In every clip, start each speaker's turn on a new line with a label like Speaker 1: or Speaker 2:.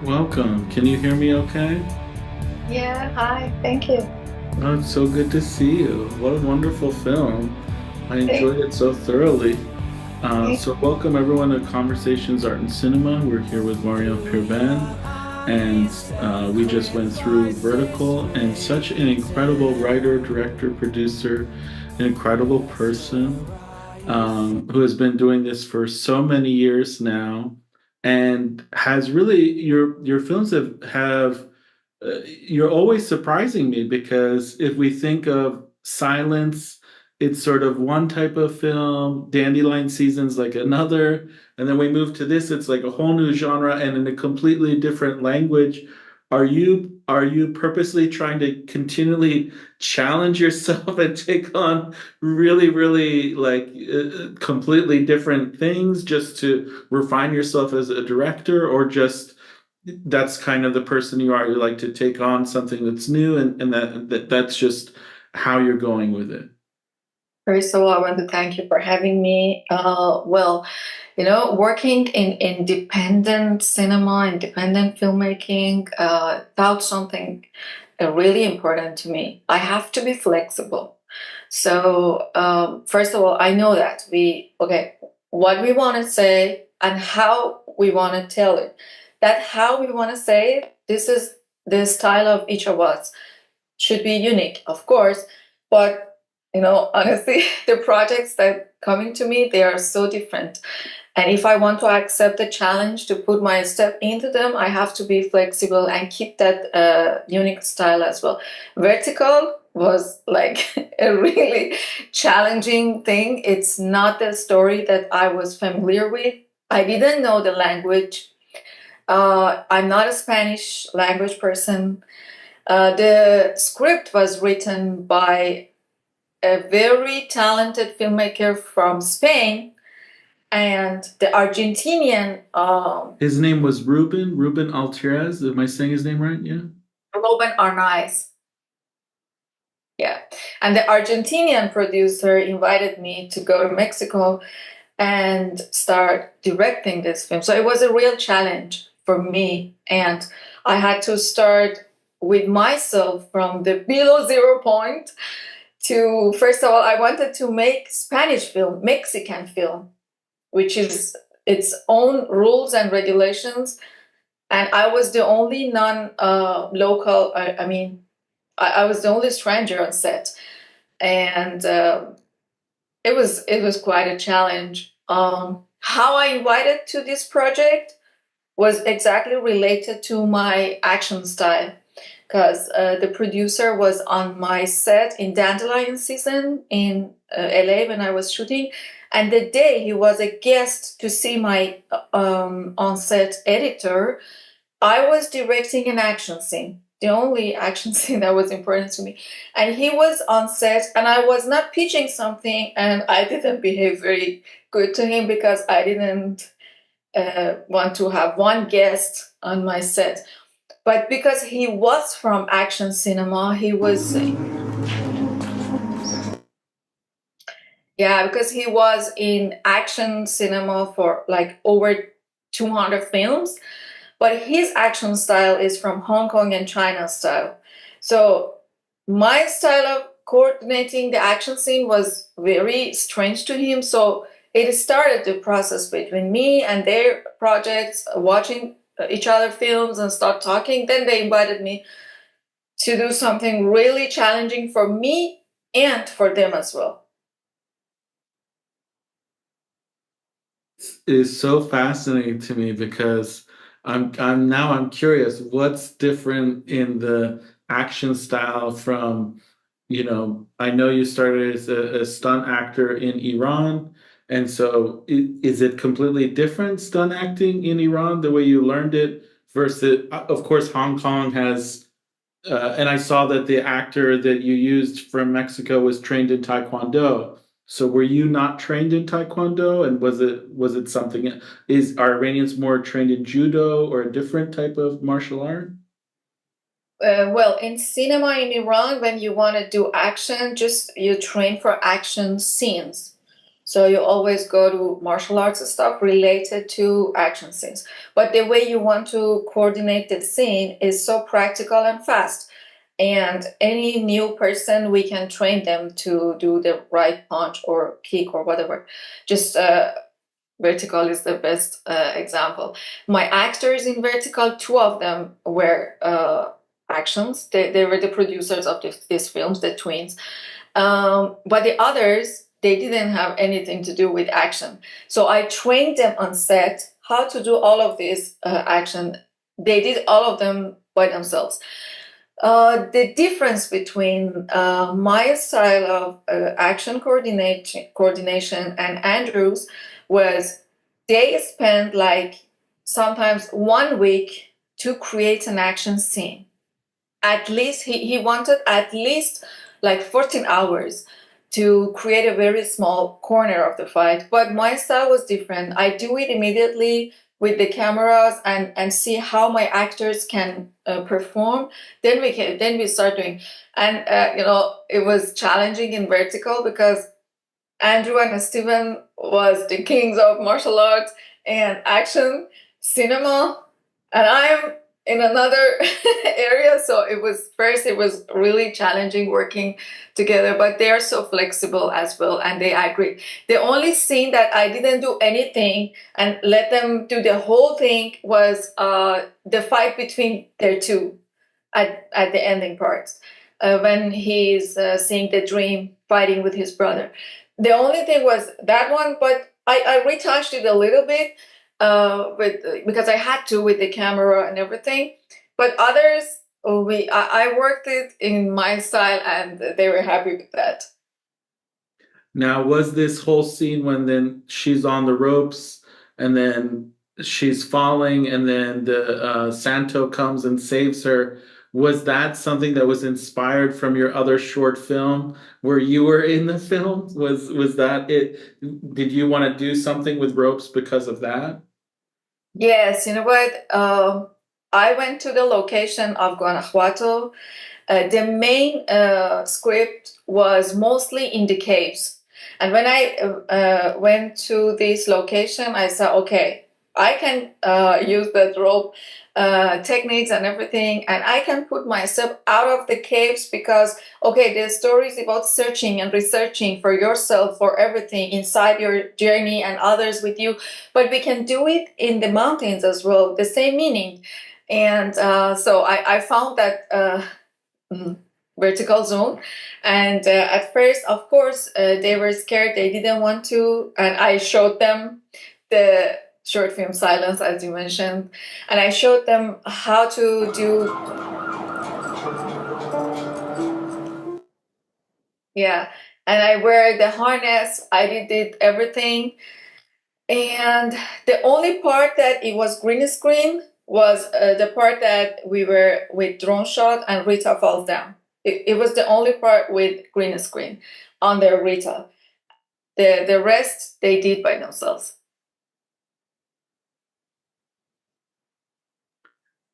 Speaker 1: Welcome. Can you hear me okay?
Speaker 2: Yeah, hi, thank you.
Speaker 1: Oh, it's so good to see you. What a wonderful film. I
Speaker 2: Thank
Speaker 1: enjoyed it so thoroughly.
Speaker 2: you.
Speaker 1: So welcome everyone to Conversations Art and Cinema. We're here with Maryam Pirband, and we just went through Vertical, and such an incredible writer, director, producer, an incredible person who has been doing this for so many years now, and has really your films have you're always surprising me because if we think of silence, it's sort of one type of film, Dandelion Season's like another, and then we move to this, it's like a whole new genre and in a completely different language. Are you purposely trying to continually challenge yourself and take on really, really like completely different things just to refine yourself as a director, or just that's kind of the person you are? You like to take on something that's new, and that's just how you're going with it.
Speaker 2: First of all, I want to thank you for having me. Working in independent cinema, independent filmmaking, felt something really important to me. I have to be flexible. So, first of all, I know that what we want to say and how we want to tell it. That how we want to say it, this is the style of each of us. Should be unique, of course, but honestly, the projects that coming to me, they are so different. And if I want to accept the challenge to put my step into them, I have to be flexible and keep that unique style as well. Vertical was like a really challenging thing. It's not the story that I was familiar with. I didn't know the language. I'm not a Spanish language person. The script was written by a very talented filmmaker from Spain, and the Argentinian
Speaker 1: His name was Ruben Alvarez. Am I saying his name right? Yeah.
Speaker 2: Ruben Arnaiz. Yeah, and the Argentinian producer invited me to go to Mexico and start directing this film. So it was a real challenge for me, and I had to start with myself from the below 0 point to, first of all, I wanted to make Spanish film, Mexican film, which is its own rules and regulations. And I was the only non-local. I was the only stranger on set, and it was quite a challenge. How I invited to this project was exactly related to my action style, because the producer was on my set in Dandelion season in LA when I was shooting. And the day he was a guest to see my on set editor, I was directing an action scene, the only action scene that was important to me. And he was on set, and I was not pitching something, and I didn't behave very good to him because I didn't want to have one guest on my set. But because he was from action cinema, he was, yeah, because he was in action cinema for like over 200 films, but his action style is from Hong Kong and China style. So my style of coordinating the action scene was very strange to him. So it started the process between me and their projects, watching each other films and start talking. Then they invited me to do something really challenging for me and for them as well.
Speaker 1: Is so fascinating to me because I'm curious what's different in the action style from, I know you started as a stunt actor in Iran, and so is it completely different stunt acting in Iran, the way you learned it, versus, of course, Hong Kong has, and I saw that the actor that you used from Mexico was trained in Taekwondo. So were you not trained in Taekwondo? And was it something? Are Iranians more trained in judo or a different type of martial art?
Speaker 2: Well, in cinema in Iran, when you want to do action, just you train for action scenes. So you always go to martial arts stuff related to action scenes. But the way you want to coordinate the scene is so practical and fast. And any new person, we can train them to do the right punch or kick or whatever. Just Vertical is the best example. My actors in Vertical, two of them were actions. They were the producers of these films, the twins. But the others, they didn't have anything to do with action. So I trained them on set how to do all of this action. They did all of them by themselves. The difference between my style of action coordination and Andrew's was they spent like sometimes 1 week to create an action scene. At least he wanted at least like 14 hours to create a very small corner of the fight. But my style was different. I do it immediately with the cameras and see how my actors can perform. Then we start doing, and it was challenging in Vertical because Andrew and Steven was the kings of martial arts and action cinema, and I'm in another area. So it was really challenging working together, but they are so flexible as well, and they agree. The only scene that I didn't do anything and let them do the whole thing was the fight between their two at the ending parts, when he's seeing the dream fighting with his brother. The only thing was that one, but I retouched it a little bit with because I had to with the camera and everything. But others, I worked it in my style, and they were happy with that.
Speaker 1: Now, was this whole scene when then she's on the ropes and then she's falling and then the Santo comes and saves her? Was that something that was inspired from your other short film where you were in the film? Was that it? Did you want to do something with ropes because of that?
Speaker 2: Yes, you know what? I went to the location of Guanajuato. The main script was mostly in the caves. And when I went to this location, I said, okay, I can use that rope techniques and everything, and I can put myself out of the caves because, okay, the story is about searching and researching for yourself, for everything inside your journey and others with you, but we can do it in the mountains as well, the same meaning. And so I found that mm, vertical zone. And at first, of course, they were scared. They didn't want to. And I showed them the short film Silence, as you mentioned. And I showed them how to do, yeah. And I wear the harness. I did everything. And the only part that it was green screen was the part that we were with drone shot and Rita falls down. It was the only part with green screen on the Rita. The rest they did by themselves.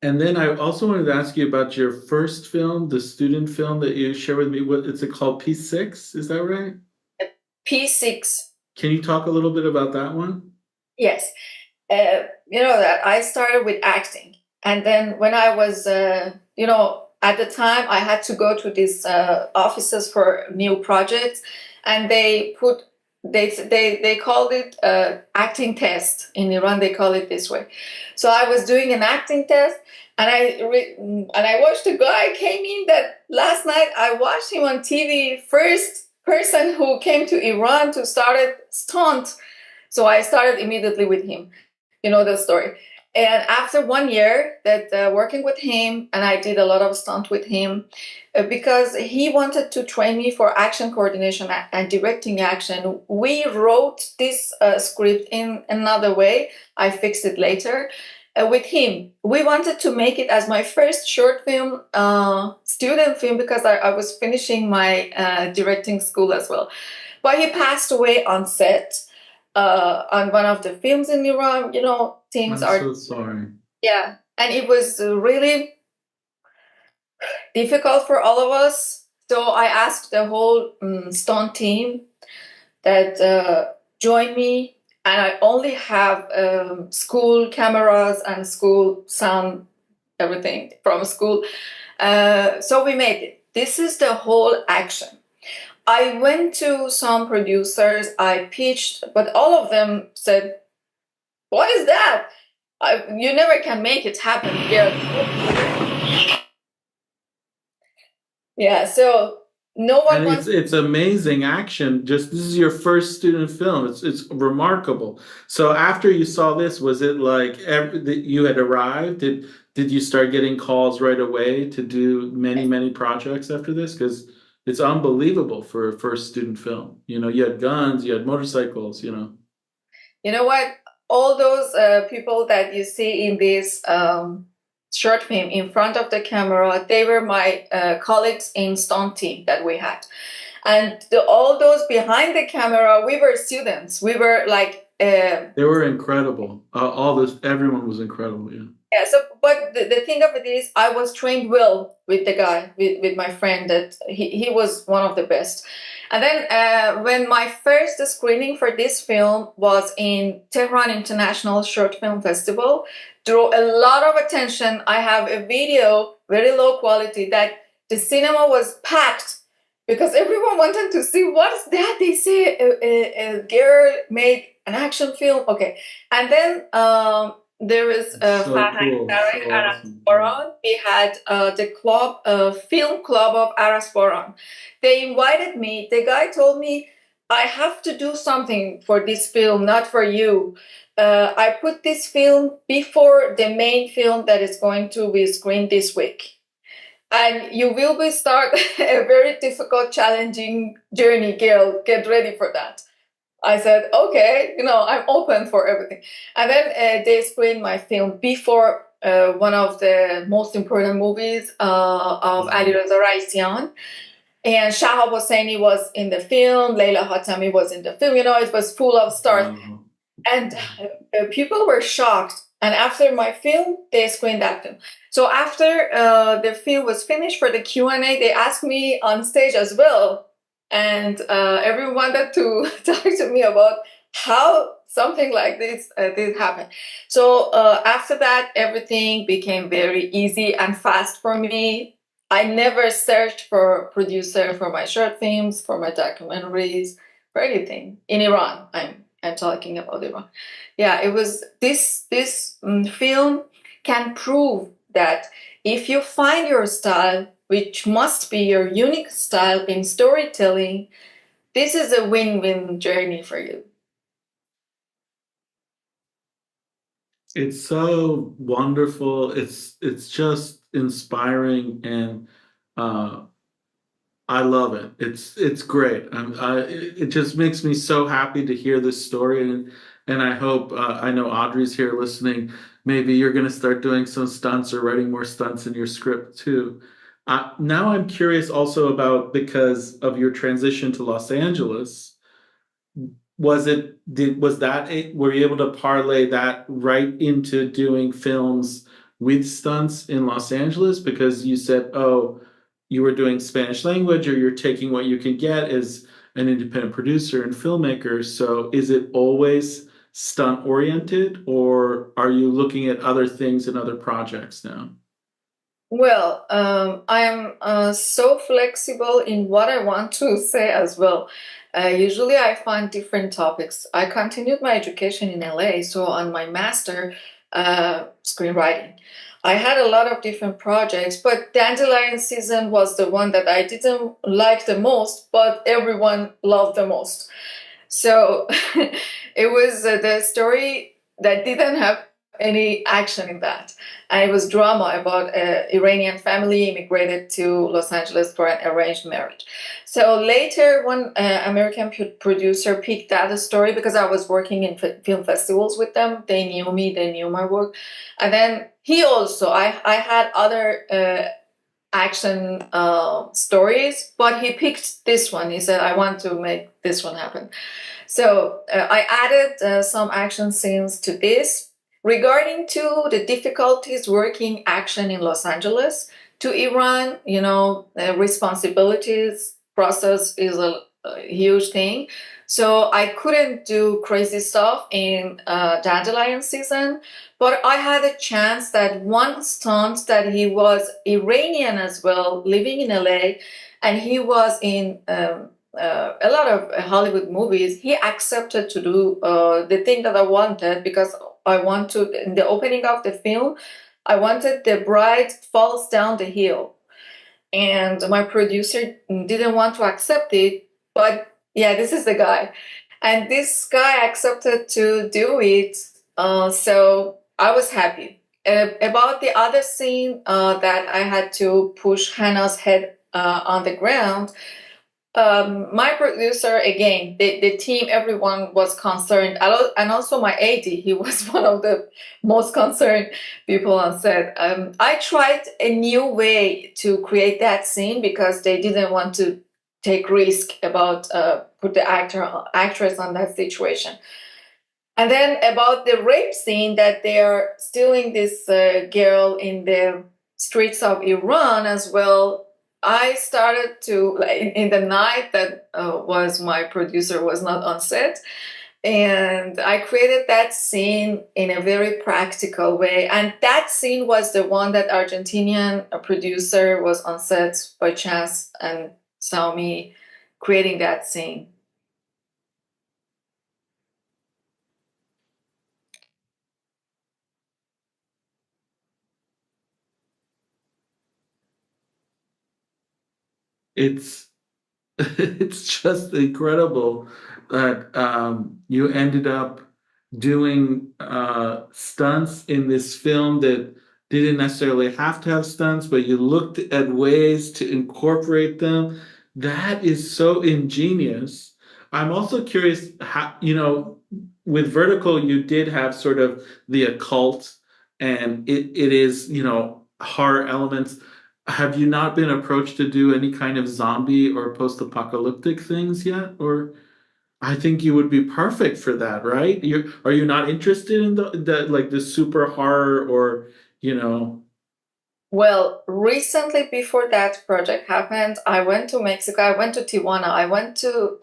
Speaker 1: And then I also wanted to ask you about your first film, the student film that you shared with me. What is it called? P6? Is that right?
Speaker 2: P6.
Speaker 1: Can you talk a little bit about that one?
Speaker 2: Yes. You know that I started with acting, and then when I was, at the time I had to go to these offices for new projects, and they called it acting test in Iran. They call it this way. So I was doing an acting test, and I watched a guy came in that last night. I watched him on TV. First person who came to Iran to start a stunt. So I started immediately with him. You know the story. And after 1 year that working with him, and I did a lot of stunt with him, because he wanted to train me for action coordination and directing action. We wrote this script in another way. I fixed it later. With him, we wanted to make it as my first short film, student film, because I was finishing my directing school as well. But he passed away on set on one of the films in Iran. You know, things
Speaker 1: I'm
Speaker 2: are,
Speaker 1: so sorry.
Speaker 2: yeah, and it was really difficult for all of us. So I asked the whole stunt team that join me, and I only have school cameras and school sound, everything from school. So we made it. This is the whole action. I went to some producers, I pitched, but all of them said, "What is that? You never can make it happen here." Yeah, so no one
Speaker 1: And
Speaker 2: wants.
Speaker 1: it's amazing action. Just this is your first student film. It's remarkable. So after you saw this, was it like that you had arrived? Did you start getting calls right away to do many projects after this? Because it's unbelievable for a first student film. You know, you had guns, you had motorcycles. You know.
Speaker 2: You know what? All those people that you see in this short film in front of the camera, they were my colleagues in stunt team that we had. And all those behind the camera, we were students. We were like,
Speaker 1: They were incredible. All this, everyone was incredible. Yeah.
Speaker 2: yeah. So, but the thing of it is, I was trained well with the guy, with my friend. That he was one of the best. And then when my first screening for this film was in Tehran International Short Film Festival, drew a lot of attention. I have a video, very low quality, that the cinema was packed because everyone wanted to see what's that. They say a girl made an action film. Okay, and then there is
Speaker 1: So cool. So awesome.
Speaker 2: Arasporan. We had the club, film club of Arasporan. They invited me. The guy told me, I have to do something for this film, not for you. I put this film before the main film that is going to be screened this week. And you will be start a very difficult, challenging journey, girl. Get ready for that. I said, okay, I'm open for everything. And then they screened my film before one of the most important movies of Ali Reza Raisian. And Shahab Hosseini was in the film, Leila Hatami was in the film. It was full of stars. And people were shocked. And after my film, they screened that film. So after the film was finished for the Q&A, they asked me on stage as well. And everyone wanted to talk to me about how something like this did happen. So after that, everything became very easy and fast for me. I never searched for a producer for my short films, for my documentaries, for anything. In Iran, I'm talking about Iran. Yeah, it was this film can prove that if you find your style, which must be your unique style in storytelling, this is a win-win journey for you.
Speaker 1: It's so wonderful. It's just inspiring, and uh, I love it. It's great. It just makes me so happy to hear this story, and I hope I know Audrey's here listening. Maybe you're going to start doing some stunts or writing more stunts in your script too. Now I'm curious also about because of your transition to Los Angeles. Were you able to parlay that right into doing films with stunts in Los Angeles? Because you said, oh, you were doing Spanish language, or you're taking what you can get as an independent producer and filmmaker. So is it always stunt oriented, or are you looking at other things and other projects now?
Speaker 2: Well, I am so flexible in what I want to say as well. Usually, I find different topics. I continued my education in LA, so on my master screenwriting, I had a lot of different projects, but Dandelion season was the one that I didn't like the most, but everyone loved the most. So it was the story that didn't have any action in that. And it was drama about an Iranian family immigrated to Los Angeles for an arranged marriage. So later, one American producer picked that story because I was working in film festivals with them. They knew me, they knew my work. And then I had other action stories, but he picked this one. He said, I want to make this one happen. So I added some action scenes to this. Regarding to the difficulties working action in Los Angeles, to Iran, responsibilities process is huge thing. So I couldn't do crazy stuff in Dandelion season, but I had a chance that one stunt that he was Iranian as well, living in LA, and he was in a lot of Hollywood movies. He accepted to do the thing that I wanted because I want to, in the opening of the film, I wanted the bride falls down the hill, and my producer didn't want to accept it, but yeah, this is the guy, and this guy accepted to do it. So I was happy. About the other scene that I had to push Hannah's head on the ground, my producer, again, the team, everyone was concerned, and also my AD, he was one of the most concerned people on set. I tried a new way to create that scene because they didn't want to take risk about put the actress on that situation. And then about the rape scene, that they are stealing this girl in the streets of Iran as well. I started to, like, in the night that was my producer was not on set, and I created that scene in a very practical way. And that scene was the one that Argentinian producer was on set by chance and saw me creating that scene.
Speaker 1: It's it's just incredible that you ended up doing stunts in this film that didn't necessarily have to have stunts, but you looked at ways to incorporate them. That is so ingenious. I'm also curious how, with Vertical, you did have sort of the occult, and it is, horror elements. Have you not been approached to do any kind of zombie or post-apocalyptic things yet? Or I think you would be perfect for that, right? Are you not interested in the like the super horror or, you know?
Speaker 2: Well, recently, before that project happened, I went to Mexico. I went to Tijuana. I went to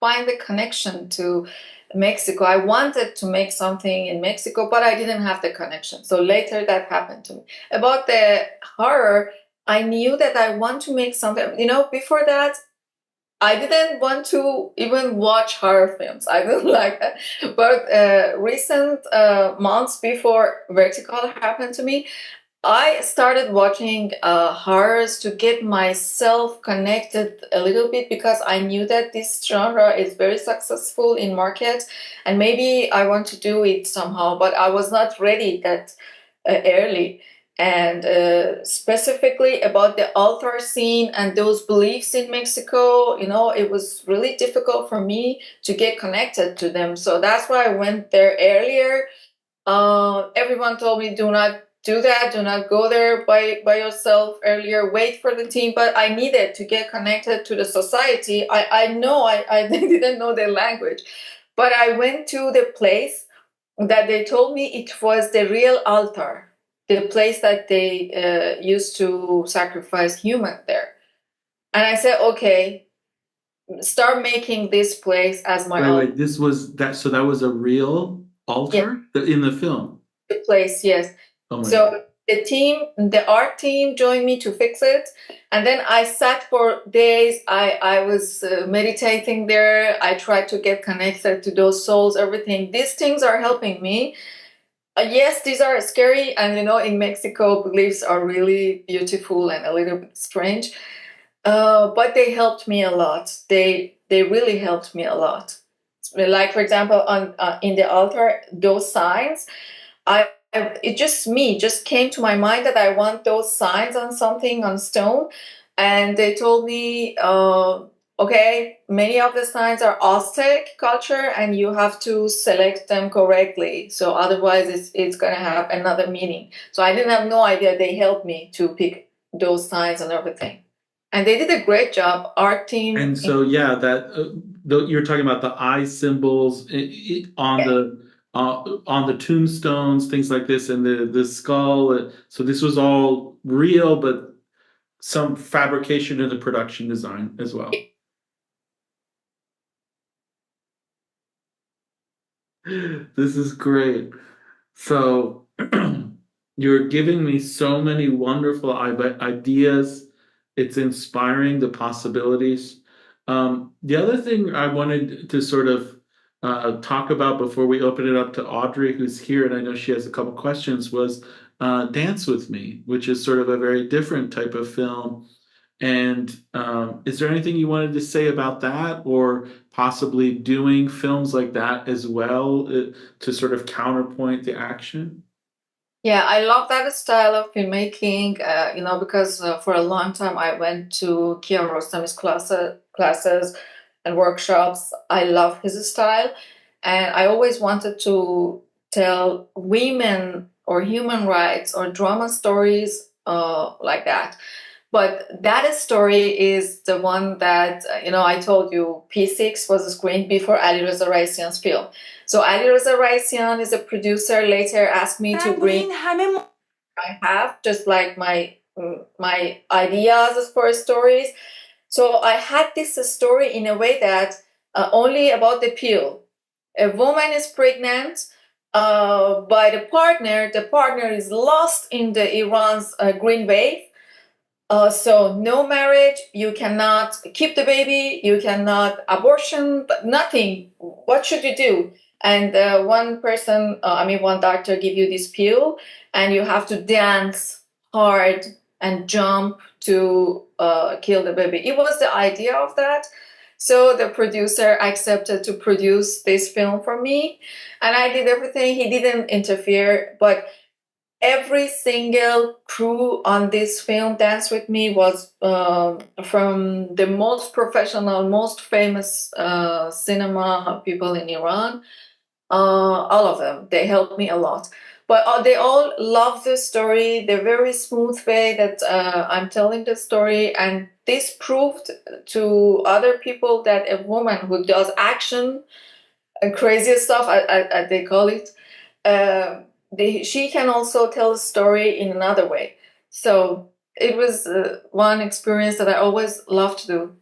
Speaker 2: find the connection to Mexico. I wanted to make something in Mexico, but I didn't have the connection. So later that happened to me. About the horror, I knew that I want to make something. Before that, I didn't want to even watch horror films. I didn't like that. But recent months before Vertical happened to me, I started watching horrors to get myself connected a little bit because I knew that this genre is very successful in market, and maybe I want to do it somehow, but I was not ready that early. And specifically about the altar scene and those beliefs in Mexico, it was really difficult for me to get connected to them. So that's why I went there earlier. Everyone told me, do not do that, do not go there by yourself earlier, wait for the team. But I needed to get connected to the society. I know I didn't know the language, but I went to the place that they told me it was the real altar, the place that they used to sacrifice human there. And I said, okay, start making this place as my
Speaker 1: Wait,
Speaker 2: altar.
Speaker 1: wait, this was that, so that was a real
Speaker 2: Yeah,
Speaker 1: altar in the film.
Speaker 2: the place, yes.
Speaker 1: Oh my God.
Speaker 2: So the art team joined me to fix it. And then I sat for days. I was meditating there. I tried to get connected to those souls, everything. These things are helping me. Yes, these are scary. And, in Mexico, beliefs are really beautiful and a little bit strange. But they helped me a lot. They really helped me a lot. Like, for example, on in the altar, those signs, it just came to my mind that I want those signs on something on stone, and they told me, okay, many of the signs are Aztec culture, and you have to select them correctly. So otherwise, it's gonna have another meaning. So I didn't have no idea. They helped me to pick those signs and everything, and they did a great job. Art team.
Speaker 1: And so, yeah, that you're talking about the eye symbols on the tombstones, things like this, and the skull. So this was all real, but some fabrication in the production design as well. This is great. So you're giving me so many wonderful ideas. It's inspiring the possibilities. The other thing I wanted to sort of talk about before we open it up to Audrey, who's here, and I know she has a couple questions, was Dance with Me, which is sort of a very different type of film. And is there anything you wanted to say about that, or possibly doing films like that as well to sort of counterpoint the action?
Speaker 2: Yeah, I love that style of filmmaking, because for a long time I went to Kiarosam's classes and workshops. I love his style, and I always wanted to tell women or human rights or drama stories like that. But that story is the one that, I told you P6 was screened before Ali Reza Raisian's film. So Ali Reza Raisian is a producer, later asked me to bring I have, just like my ideas for stories. So I had this story in a way that only about the pill. A woman is pregnant by the partner. The partner is lost in the Iran's green wave, so no marriage, you cannot keep the baby, you cannot abortion, but nothing. What should you do? And one doctor give you this pill, and you have to dance hard and jump to kill the baby. It was the idea of that. So the producer accepted to produce this film for me, and I did everything. He didn't interfere, but every single crew on this film Dance with Me was from the most professional, most famous cinema people in Iran. All of them, they helped me a lot, but they all love the story, the very smooth way that I'm telling the story. And this proved to other people that a woman who does action and crazy stuff, they call it, she can also tell a story in another way. So it was one experience that I always love to do.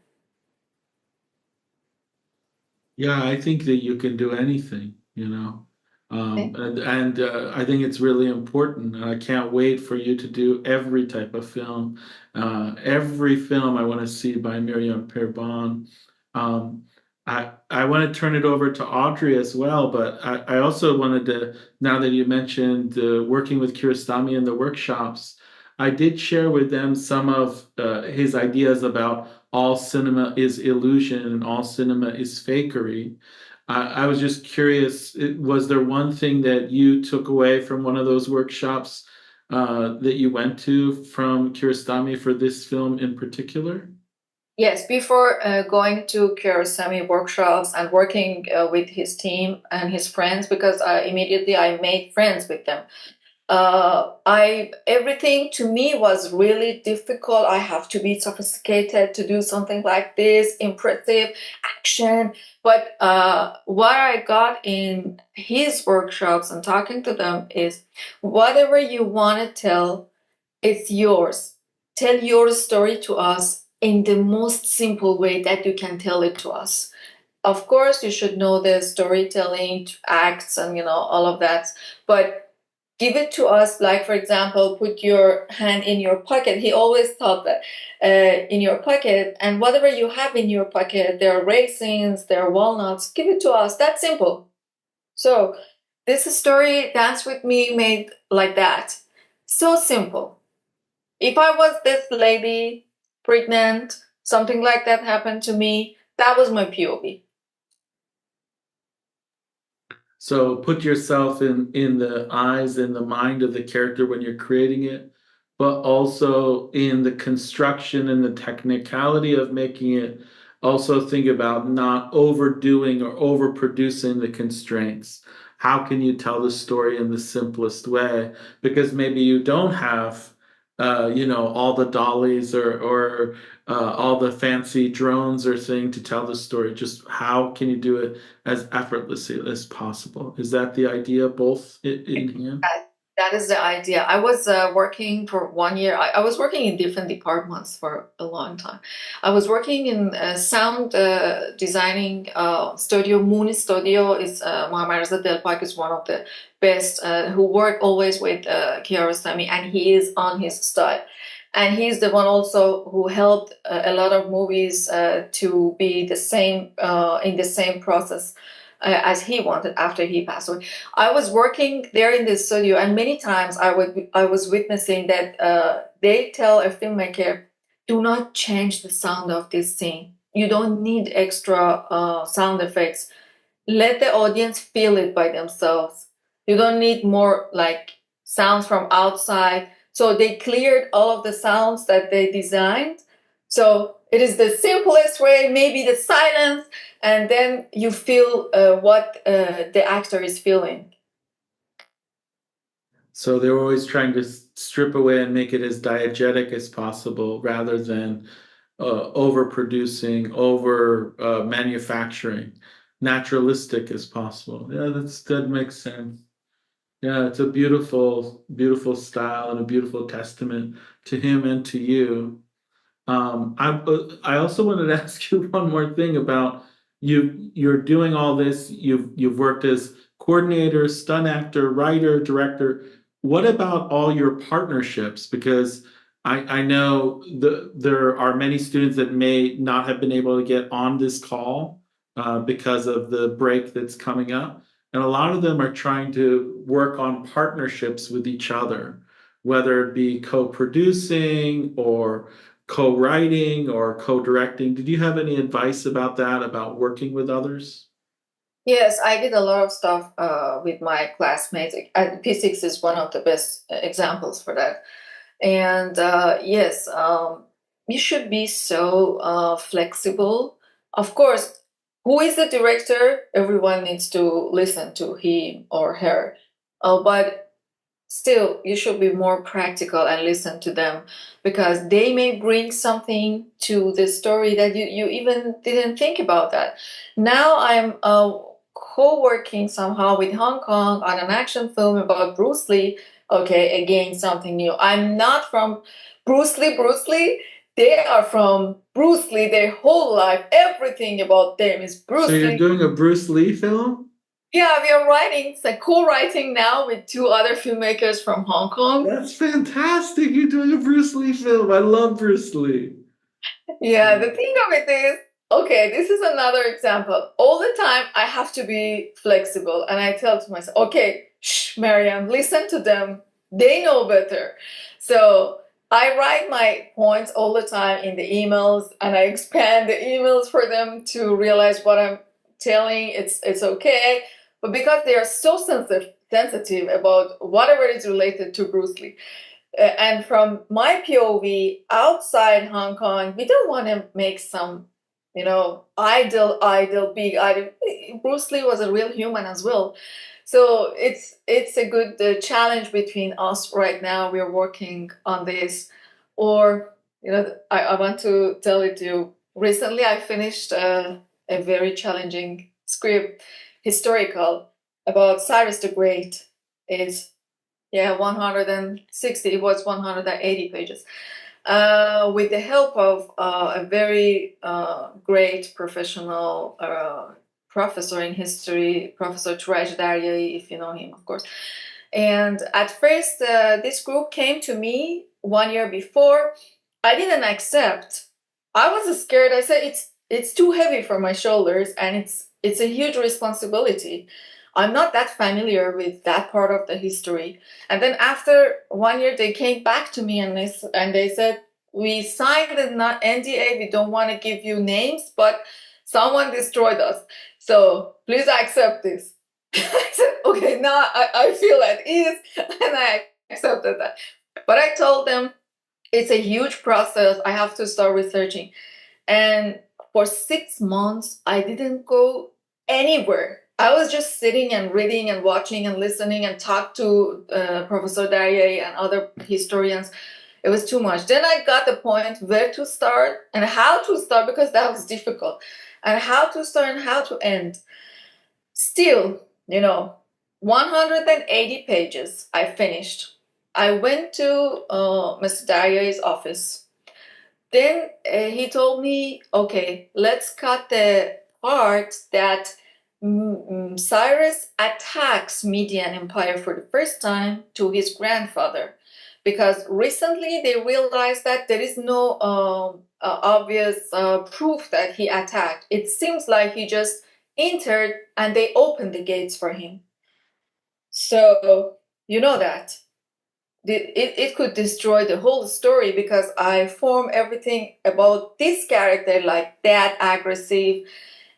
Speaker 1: Yeah, I think that you can do anything, you know.
Speaker 2: Okay.
Speaker 1: And I think it's really important. And I can't wait for you to do every type of film. Every film I want to see by Maryam Pirband. Um, I want to turn it over to Audrey as well, but I also wanted to, now that you mentioned working with Kiarostami in the workshops, I did share with them some of his ideas about all cinema is illusion and all cinema is fakery. I was just curious, was there one thing that you took away from one of those workshops that you went to from Kiarostami for this film in particular?
Speaker 2: Yes, before going to Kurosami workshops and working with his team and his friends, because immediately I made friends with them. I everything to me was really difficult. I have to be sophisticated to do something like this, impressive action. But what I got in his workshops and talking to them is whatever you want to tell, it's yours. Tell your story to us in the most simple way that you can tell it to us. Of course, you should know the storytelling acts and all of that, but give it to us. Like, for example, put your hand in your pocket. He always thought that in your pocket, and whatever you have in your pocket, there are raisins, there are walnuts. Give it to us. That's simple. So this story, Dance with Me, made like that. So simple. If I was this lady, pregnant, something like that happened to me, that was my POV.
Speaker 1: So put yourself in the eyes and the mind of the character when you're creating it, but also in the construction and the technicality of making it. Also think about not overdoing or overproducing the constraints. How can you tell the story in the simplest way? Because maybe you don't have, all the dollies or all the fancy drones or thing to tell the story. Just how can you do it as effortlessly as possible? Is that the idea, both in hand?
Speaker 2: That is the idea. I was working for 1 year. I was working in different departments for a long time. I was working in sound designing studio. Moon Studio is Mamerza Delpak is one of the best who work always with Kiarostami, and he is on his style. And he's the one also who helped a lot of movies to be the same in the same process as he wanted after he passed away. I was working there in the studio, and many times I was witnessing that they tell a filmmaker, "Do not change the sound of this scene. You don't need extra sound effects. Let the audience feel it by themselves. You don't need more like sounds from outside." So they cleared all of the sounds that they designed. So it is the simplest way, maybe the silence, and then you feel what the actor is feeling.
Speaker 1: So they're always trying to strip away and make it as diegetic as possible rather than overproducing, over manufacturing, naturalistic as possible. Yeah, that makes sense. Yeah, it's a beautiful, beautiful style and a beautiful testament to him and to you. I also wanted to ask you one more thing about you. You're doing all this. You've worked as coordinator, stunt actor, writer, director. What about all your partnerships? Because I know there are many students that may not have been able to get on this call because of the break that's coming up, and a lot of them are trying to work on partnerships with each other, whether it be co-producing or co-writing or co-directing. Did you have any advice about that, about working with others?
Speaker 2: Yes, I did a lot of stuff with my classmates. P6 is one of the best examples for that. And yes, you should be so flexible. Of course, who is the director? Everyone needs to listen to him or her. But still, you should be more practical and listen to them, because they may bring something to the story that you even didn't think about that. Now I'm co-working somehow with Hong Kong on an action film about Bruce Lee. Okay, again, something new. I'm not from Bruce Lee. They are from Bruce Lee. Their whole life, everything about them is
Speaker 1: So
Speaker 2: Bruce
Speaker 1: you're
Speaker 2: Lee.
Speaker 1: doing a Bruce Lee film?
Speaker 2: Yeah, we are writing, it's like co-writing now with two other filmmakers from Hong Kong.
Speaker 1: That's fantastic. You're doing a Bruce Lee film. I love Bruce Lee.
Speaker 2: Yeah, the thing of it is, okay, this is another example. All the time, I have to be flexible, and I tell to myself, okay, shh, Maryam, listen to them. They know better. So I write my points all the time in the emails, and I expand the emails for them to realize what I'm telling. It's okay, but because they are so sensitive about whatever is related to Bruce Lee, and from my POV outside Hong Kong, we don't want to make some, big idol. Bruce Lee was a real human as well. So it's a good challenge between us right now. We're working on this. Or, I want to tell it to you. Recently, I finished a very challenging script, historical, about Cyrus the Great. It's 160. It was 180 pages. With the help of a very great professional professor in history, Professor Turaj Daryai, if you know him, of course. And at first, this group came to me 1 year before. I didn't accept. I was scared. I said it's too heavy for my shoulders, and it's a huge responsibility. I'm not that familiar with that part of the history. And then after 1 year, they came back to me and they said, "We signed an NDA. We don't want to give you names, but someone destroyed us. So please accept this." I said, "Okay, now I feel at ease," and I accepted that. But I told them it's a huge process. I have to start researching. And for 6 months, I didn't go anywhere. I was just sitting and reading and watching and listening and talk to Professor Daryei and other historians. It was too much. Then I got the point where to start and how to start, because that was difficult, and how to start and how to end. Still, 180 pages I finished. I went to Mr. Darier's office. Then he told me, okay, let's cut the part that Cyrus attacks Median Empire for the first time to his grandfather. Because recently they realized that there is no obvious proof that he attacked. It seems like he just entered and they opened the gates for him. So, you know that it could destroy the whole story because I form everything about this character like that aggressive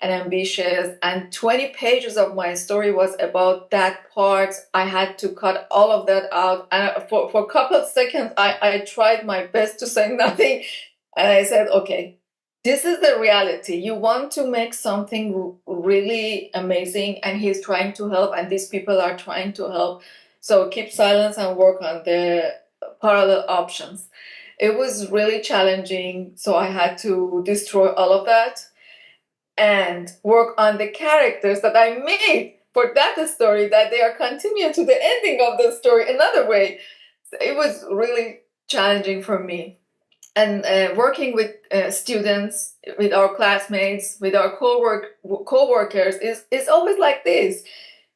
Speaker 2: and ambitious, and 20 pages of my story was about that part. I had to cut all of that out, and for a couple of seconds I tried my best to say nothing, and I said, okay, this is the reality. You want to make something really amazing, and he's trying to help, and these people are trying to help. So keep silence and work on the parallel options. It was really challenging, so I had to destroy all of that and work on the characters that I made for that story, that they are continuing to the ending of the story another way. It was really challenging for me. And working with students, with our classmates, with our co-workers is always like this.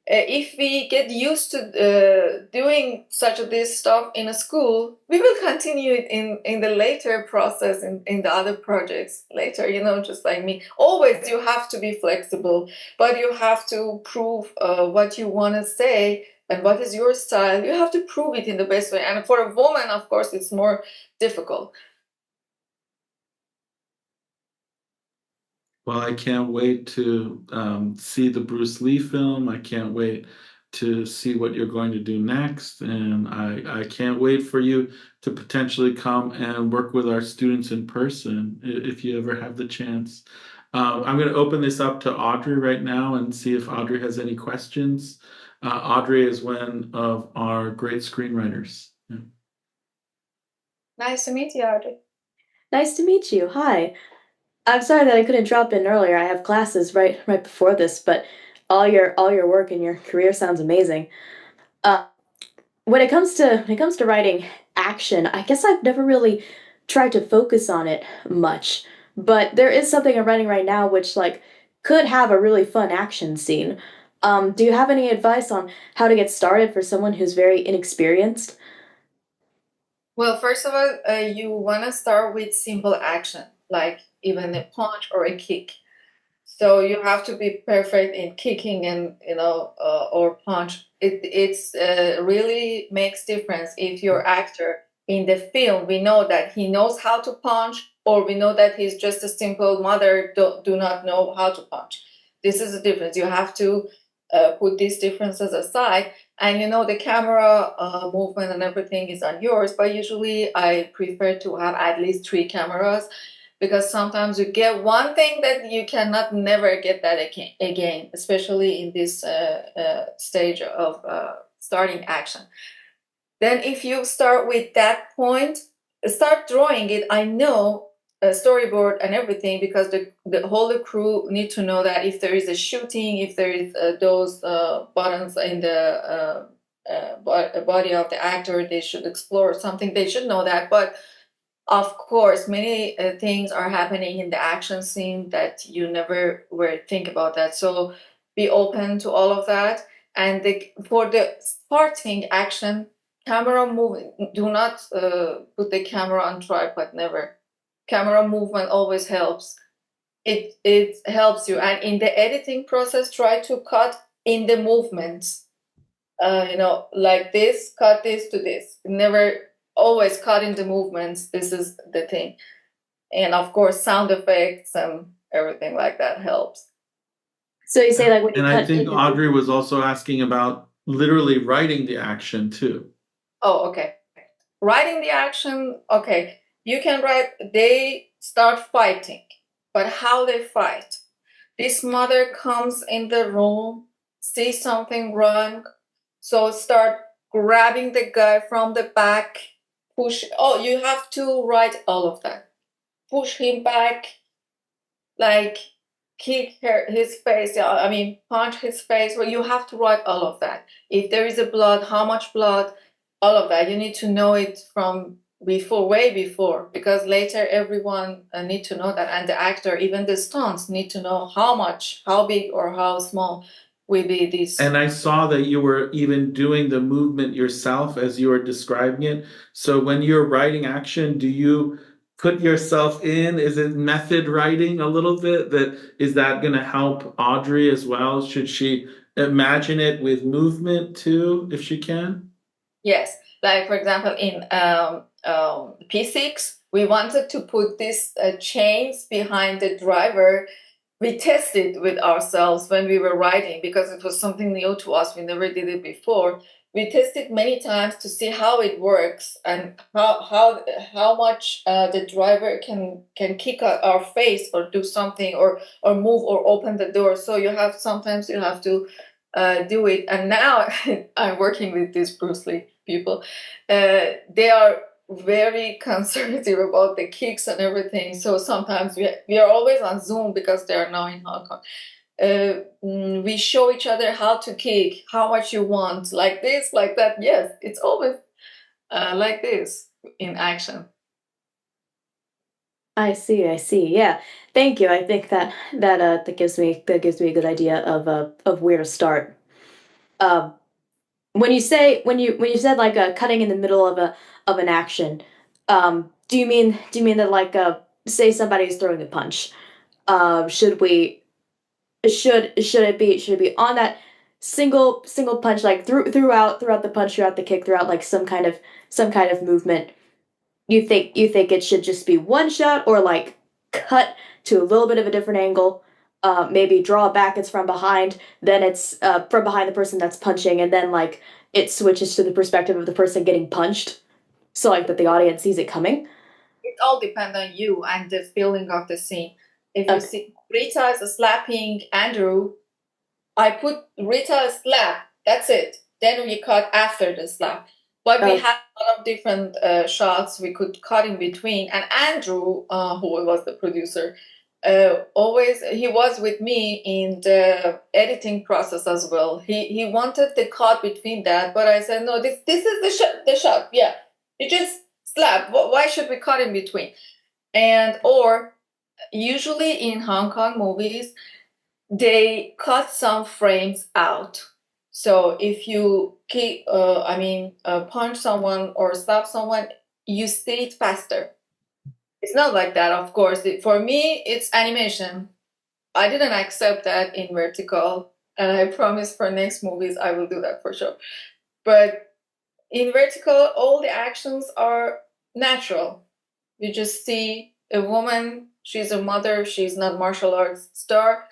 Speaker 2: If we get used to doing such this stuff in a school, we will continue it in the later process, in the other projects later, just like me. Always you have to be flexible, but you have to prove what you want to say and what is your style. You have to prove it in the best way. And for a woman, of course, it's more difficult.
Speaker 1: Well, I can't wait to see the Bruce Lee film. I can't wait to see what you're going to do next. And I can't wait for you to potentially come and work with our students in person if you ever have the chance. I'm going to open this up to Audrey right now and see if Audrey has any questions. Audrey is one of our great screenwriters. Yeah.
Speaker 2: Nice to meet you, Audrey.
Speaker 3: Nice to meet you. Hi. I'm sorry that I couldn't drop in earlier. I have classes right before this, but all your work and your career sounds amazing. Uh, when it comes to writing action, I guess I've never really tried to focus on it much. But there is something I'm writing right now which like could have a really fun action scene. Do you have any advice on how to get started for someone who's very inexperienced?
Speaker 2: Well, first of all, you want to start with simple action, like even a punch or a kick. So you have to be perfect in kicking and or punch. It's really makes difference if your actor in the film, we know that he knows how to punch, or we know that he's just a simple mother do not know how to punch. This is the difference. You have to put these differences aside, and the camera movement and everything is on yours. But usually I prefer to have at least three cameras, because sometimes you get one thing that you cannot never get that again, especially in this stage of starting action. Then if you start with that point, start drawing it. I know a storyboard and everything, because the whole crew need to know that if there is a shooting, if there is those buttons in the body of the actor, they should explore something. They should know that. But of course, many things are happening in the action scene that you never were think about that. So be open to all of that. And for the starting action, camera movement, do not put the camera on tripod, never. Camera movement always helps. It helps you. And in the editing process, try to cut in the movements. Like this, cut this to this. Never always cut in the movements. This is the thing. And of course, sound effects and everything like that helps.
Speaker 3: So you say like when you
Speaker 1: And I
Speaker 3: cut
Speaker 1: think
Speaker 3: in the
Speaker 1: Audrey was also asking about literally writing the action too.
Speaker 2: Oh, okay. Writing the action, okay. You can write, they start fighting, but how they fight. This mother comes in the room, sees something wrong, so start grabbing the guy from the back, push. Oh, you have to write all of that. Push him back, like kick his face, I mean, punch his face. Well, you have to write all of that. If there is a blood, how much blood, all of that. You need to know it from before, way before, because later everyone need to know that, and the actor, even the stunts, need to know how much, how big or how small will be this.
Speaker 1: And I saw that you were even doing the movement yourself as you were describing it. So when you're writing action, do you put yourself in? Is it method writing a little bit? Is that going to help Audrey as well? Should she imagine it with movement too, if she can?
Speaker 2: Yes, like for example, in P6, we wanted to put these chains behind the driver. We tested with ourselves when we were writing because it was something new to us. We never did it before. We tested many times to see how it works and how much the driver can kick our face or do something or move or open the door. So sometimes you have to do it. And now I'm working with these Bruce Lee people. They are very conservative about the kicks and everything. So sometimes we are always on Zoom because they are now in Hong Kong. We show each other how to kick, how much you want, like this, like that. Yes, it's always like this in action.
Speaker 3: I see. I see. Yeah. Thank you. I think that gives me a good idea of where to start. Um, when you said like cutting in the middle of an action, do you mean that like say somebody's throwing a punch? Should we should it be on that single punch like throughout the punch, throughout the kick, throughout like some kind of movement? You think it should just be one shot, or like cut to a little bit of a different angle, maybe draw back, it's from behind, then it's from behind the person that's punching, and then like it switches to the perspective of the person getting punched, so like that the audience sees it coming?
Speaker 2: It all depends on you and the feeling of the scene. If you
Speaker 3: Okay.
Speaker 2: see Rita is slapping Andrew, I put Rita slap. That's it. Then we cut after the slap. But we had a lot of different shots we could cut in between. And Andrew, who was the producer, always he was with me in the editing process as well. He wanted the cut between that, but I said no. This is the shot. Yeah, you just slap. Why should we cut in between? And or usually in Hong Kong movies they cut some frames out. So if you punch someone or slap someone, you see it faster. It's not like that, of course. For me, it's animation. I didn't accept that in vertical, and I promise for next movies I will do that for sure. But in vertical, all the actions are natural. You just see a woman, she's a mother, she's not martial arts star,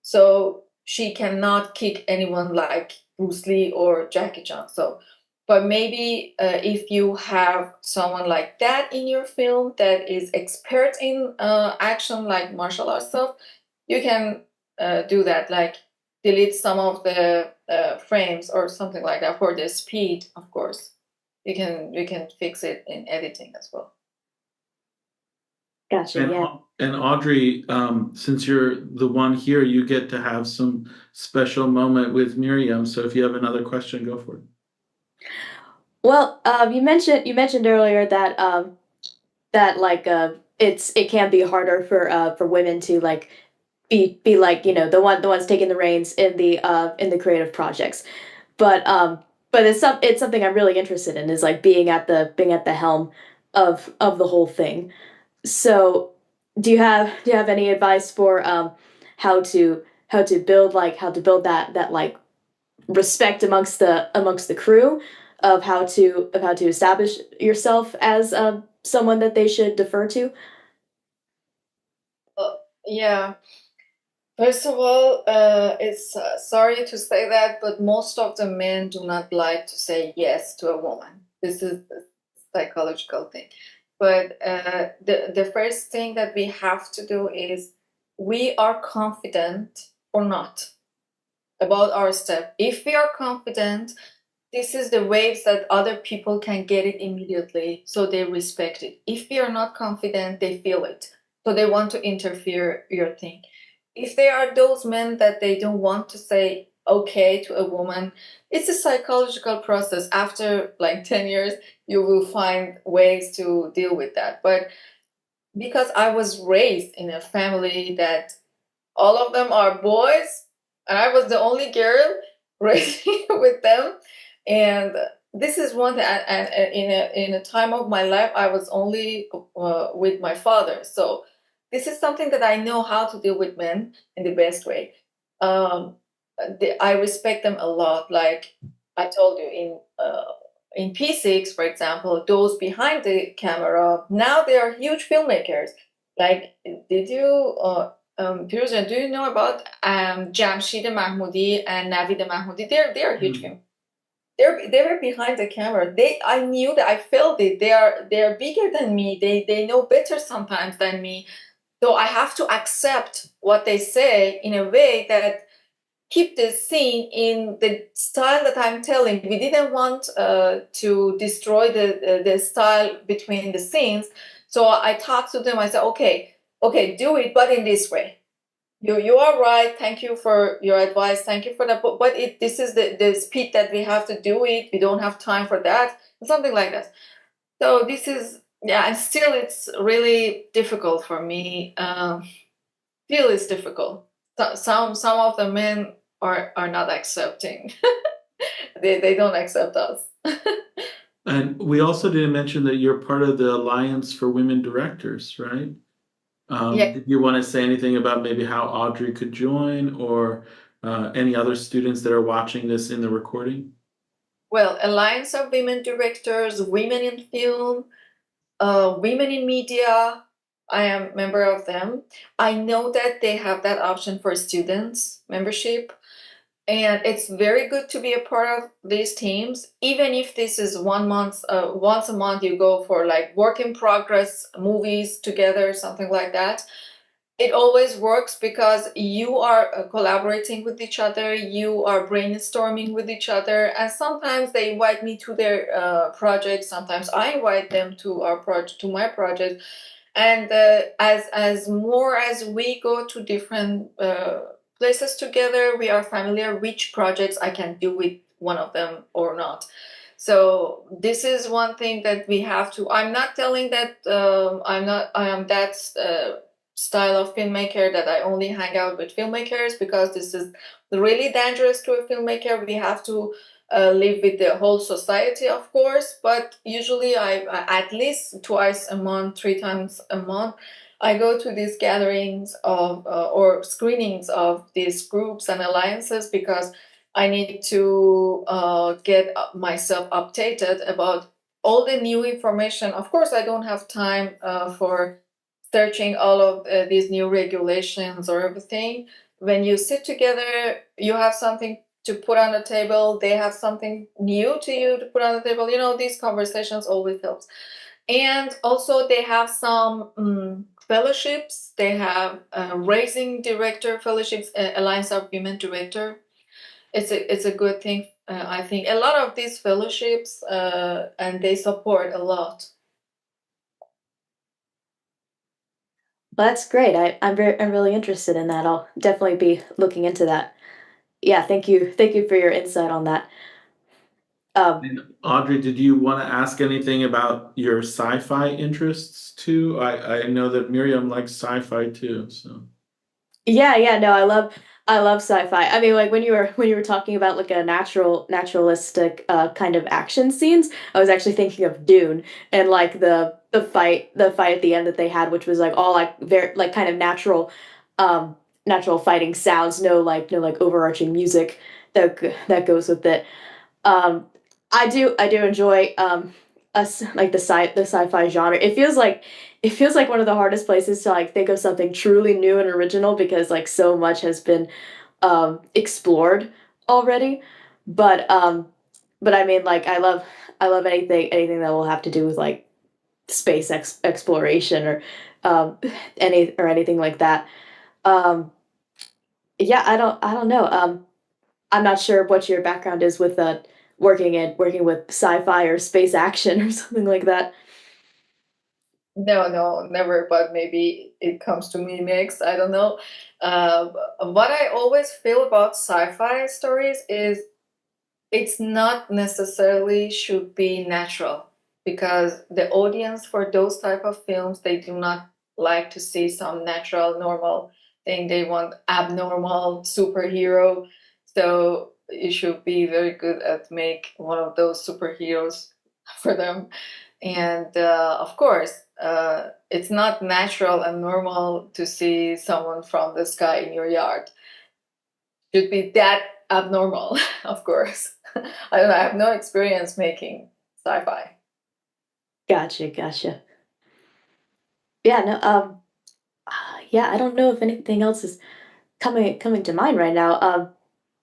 Speaker 2: so she cannot kick anyone like Bruce Lee or Jackie Chan. So, but maybe if you have someone like that in your film that is expert in action, like martial arts stuff, you can do that, like delete some of the frames or something like that for the speed. Of course, we can fix it in editing as well.
Speaker 3: Gotcha.
Speaker 1: And,
Speaker 3: Yeah.
Speaker 1: and Audrey, since you're the one here, you get to have some special moment with Miriam. So if you have another question, go for it.
Speaker 3: Well, you mentioned earlier that that like it can be harder for women to like be like, you know, the ones taking the reins in the creative projects. But it's something I'm really interested in, is like being at the helm of the whole thing. So do you have any advice for how to build that like respect amongst the crew, of how to establish yourself as someone that they should defer to?
Speaker 2: Yeah. First of all, it's sorry to say that, but most of the men do not like to say yes to a woman. This is the psychological thing. But the first thing that we have to do is we are confident or not about our step. If we are confident, this is the waves that other people can get it immediately, so they respect it. If we are not confident, they feel it, so they want to interfere your thing. if there are those men that they don't want to say okay to a woman, it's a psychological process. After like 10 years, you will find ways to deal with that. But because I was raised in a family that all of them are boys, and I was the only girl raised with them. And this is one thing. And in a time of my life, I was only with my father. So this is something that I know how to deal with men in the best way. Um, I respect them a lot. Like I told you in P6, for example, those behind the camera now they are huge filmmakers. Like, did you? Pirooz, do you know about Jamshid Mahmoudi and Navid Mahmoudi? They're huge
Speaker 1: Mm.
Speaker 2: film. They were behind the camera. I knew that I felt it. They are bigger than me. They know better sometimes than me. So I have to accept what they say in a way that keep the scene in the style that I'm telling. We didn't want to destroy the style between the scenes. So I talked to them. I said, okay, do it, but in this way. You are right. Thank you for your advice. Thank you for that. But this is the speed that we have to do it. We don't have time for that. Something like that. So this is yeah, and still it's really difficult for me. Still it's difficult. Some of the men are not accepting. They don't accept us.
Speaker 1: And we also didn't mention that you're part of the Alliance for Women Directors, right?
Speaker 2: Yeah.
Speaker 1: Did you want to say anything about maybe how Audrey could join or any other students that are watching this in the recording?
Speaker 2: Well, Alliance of Women Directors, Women in Film, Women in Media. I am member of them. I know that they have that option for students membership, and it's very good to be a part of these teams. Even if this is 1 month, once a month, you go for like work in progress movies together, something like that. It always works because you are collaborating with each other, you are brainstorming with each other, and sometimes they invite me to their project. Sometimes I invite them to our project, to my project, and as more as we go to different places together, we are familiar which projects I can do with one of them or not. So this is one thing that we have to. I'm not telling that I'm not. I am that style of filmmaker that I only hang out with filmmakers, because this is really dangerous to a filmmaker. We have to live with the whole society, of course. But usually, I at least twice a month, 3 times a month, I go to these gatherings of or screenings of these groups and alliances, because I need to get myself updated about all the new information. Of course, I don't have time for searching all of these new regulations or everything. When you sit together, you have something to put on the table. They have something new to you to put on the table. These conversations always helps. And also, they have some fellowships. They have Raising Director fellowships, Alliance of Women Director. It's a good thing. I think a lot of these fellowships and they support a lot.
Speaker 3: Well, that's great. I'm really interested in that. I'll definitely be looking into that. Yeah, thank you for your insight on that. Um,
Speaker 1: And Audrey, did you want to ask anything about your sci-fi interests too? I know that Miriam likes sci-fi too, so.
Speaker 3: yeah, no, I love sci-fi. I mean, like when you were talking about like a naturalistic kind of action scenes, I was actually thinking of Dune and like the fight at the end that they had, which was like all like very like kind of um natural fighting sounds, no like overarching music that goes with it. Um, I do enjoy us like the sci-fi genre. It feels like one of the hardest places to like think of something truly new and original, because like so much has been explored already. But um but I mean, like I love anything that will have to do with like exploration or um anything like that. Um yeah, I don't know. I'm not sure what your background is with working with sci-fi or space action or something like that.
Speaker 2: No, no, never, but maybe it comes to me next. I don't know. Uh, what I always feel about sci-fi stories is it's not necessarily should be natural because the audience for those type of films, they do not like to see some natural normal thing. They want abnormal superhero. So you should be very good at make one of those superheroes for them. And of course, it's not natural and normal to see someone from the sky in your yard. Should be that abnormal, of course. I don't know. I have no experience making sci-fi.
Speaker 3: Gotcha, gotcha. Yeah, no, yeah, I don't know if anything else is coming to mind right now.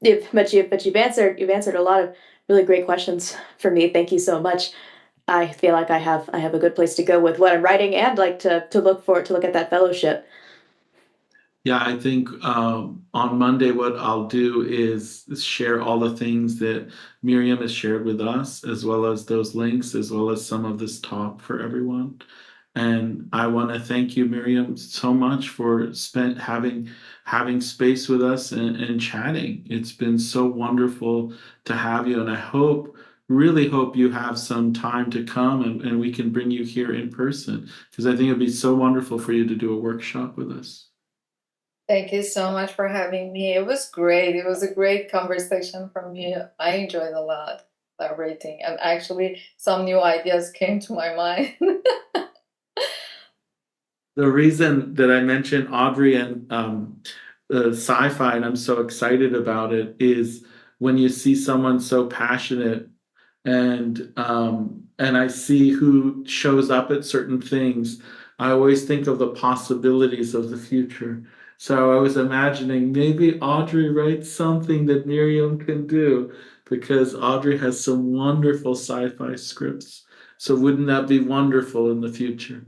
Speaker 3: But you've answered a lot of really great questions for me. Thank you so much. I feel like I have a good place to go with what I'm writing and like to look at that fellowship.
Speaker 1: Yeah, I think on Monday, what I'll do is share all the things that Miriam has shared with us, as well as those links, as well as some of this talk for everyone. And I want to thank you, Miriam, so much for spent having space with us and chatting. It's been so wonderful to have you, and I hope, really hope you have some time to come and we can bring you here in person because I think it'd be so wonderful for you to do a workshop with us.
Speaker 2: Thank you so much for having me. It was great. It was a great conversation from you. I enjoyed a lot collaborating, and actually, some new ideas came to my mind.
Speaker 1: The reason that I mentioned Audrey and sci-fi, and I'm so excited about it, is when you see someone so passionate and I see who shows up at certain things, I always think of the possibilities of the future. So I was imagining maybe Audrey writes something that Miriam can do because Audrey has some wonderful sci-fi scripts. So wouldn't that be wonderful in the future?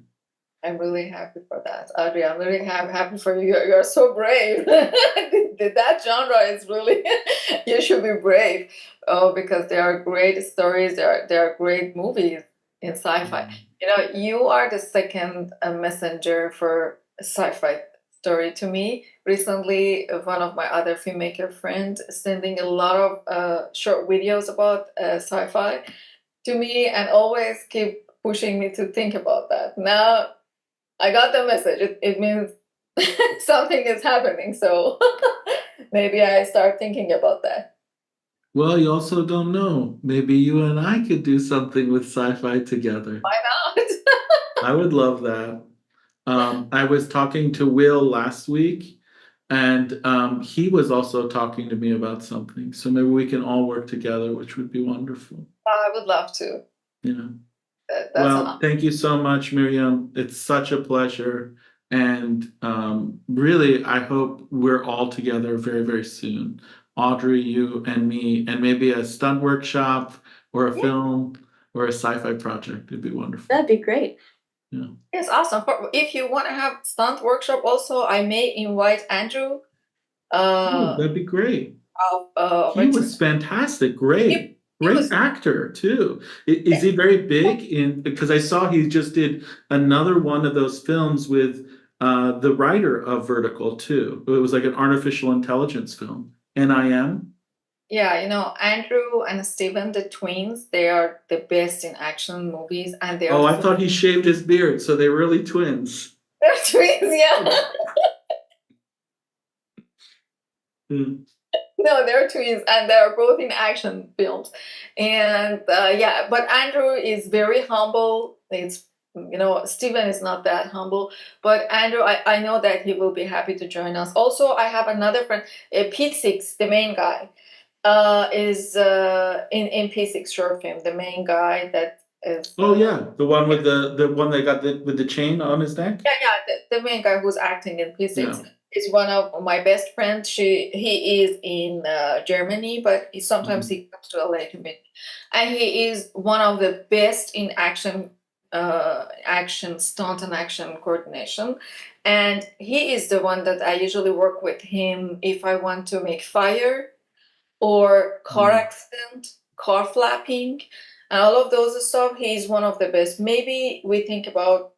Speaker 2: I'm really happy for that, Audrey. I'm really happy for you. You're so brave. That genre is really you should be brave. Oh, because there are great stories. There are great movies in sci-fi. You know, you are the second messenger for a sci-fi story to me. Recently, one of my other filmmaker friends sending a lot of short videos about sci-fi to me, and always keep pushing me to think about that. Now I got the message. It means something is happening. So maybe I start thinking about that.
Speaker 1: Well, you also don't know. Maybe you and I could do something with sci-fi together.
Speaker 2: Why not?
Speaker 1: I would love that. I was talking to Will last week, and he was also talking to me about something. So maybe we can all work together, which would be wonderful.
Speaker 2: I would love to.
Speaker 1: Yeah.
Speaker 2: That's an
Speaker 1: Well, thank you so much, Miriam. It's such a pleasure. And really, I hope we're all together very, very soon. Audrey, you and me, and maybe a stunt workshop or a
Speaker 2: yeah.
Speaker 1: film or a sci-fi project. It'd be wonderful.
Speaker 3: That'd be great.
Speaker 1: Yeah.
Speaker 2: It's awesome. If you want to have stunt workshop, also I may invite Andrew.
Speaker 1: Oh,
Speaker 2: Uh,
Speaker 1: that'd be great. He
Speaker 2: which
Speaker 1: was fantastic.
Speaker 2: he,
Speaker 1: Great.
Speaker 2: he
Speaker 1: Great
Speaker 2: was.
Speaker 1: actor too. Is he very big in because I saw he just did another one of those films with the writer of Vertical too. It was like an artificial intelligence film. NIM.
Speaker 2: Yeah, you know, Andrew and Steven, the twins, they are the best in action movies, and they are
Speaker 1: Oh, I
Speaker 2: so
Speaker 1: thought he shaved his beard, so they're really twins.
Speaker 2: they're twins, yeah.
Speaker 1: Hmm.
Speaker 2: No, they're twins, and they're both in action films. And yeah, but Andrew is very humble. It's Steven is not that humble, but Andrew, I know that he will be happy to join us. Also, I have another friend, P6, the main guy, is in P6 short film. The main guy that is
Speaker 1: Oh yeah, the one with the one that got with the chain on his neck.
Speaker 2: yeah, the main guy who's acting in P6
Speaker 1: Yeah.
Speaker 2: is one of my best friends. He is in Germany, but sometimes
Speaker 1: Mhm.
Speaker 2: he comes to LA to meet, and he is one of the best in action stunt and action coordination. And he is the one that I usually work with him if I want to make fire or car
Speaker 1: Mhm.
Speaker 2: accident, car flapping. and all of those stuff. He's one of the best. Maybe we think about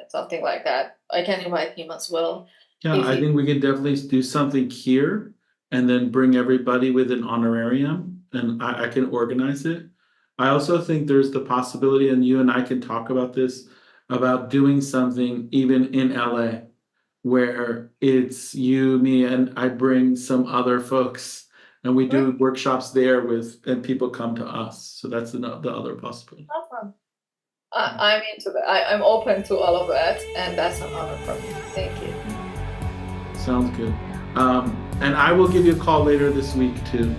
Speaker 2: something like that. I can invite him as well.
Speaker 1: Yeah, I think we can definitely do something here and then bring everybody with an honorarium, and I can organize it. I also think there's the possibility, and you and I can talk about this, about doing something even in LA where it's you, me, and I bring some other folks and we do workshops there and people come to us. So that's the other possibility.
Speaker 2: Awesome. I'm into that. I'm open to all of that, and that's an honor for me. Thank you.
Speaker 1: Sounds good. And I will give you a call later this week too.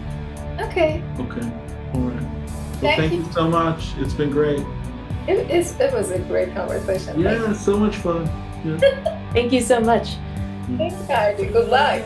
Speaker 2: Okay.
Speaker 1: Okay. All right. Well, thank you so much. It's been great.
Speaker 2: It was a great conversation.
Speaker 1: Yeah, so much fun. Yeah.
Speaker 3: Thank you so much.
Speaker 2: Thanks, Heidi. Good luck.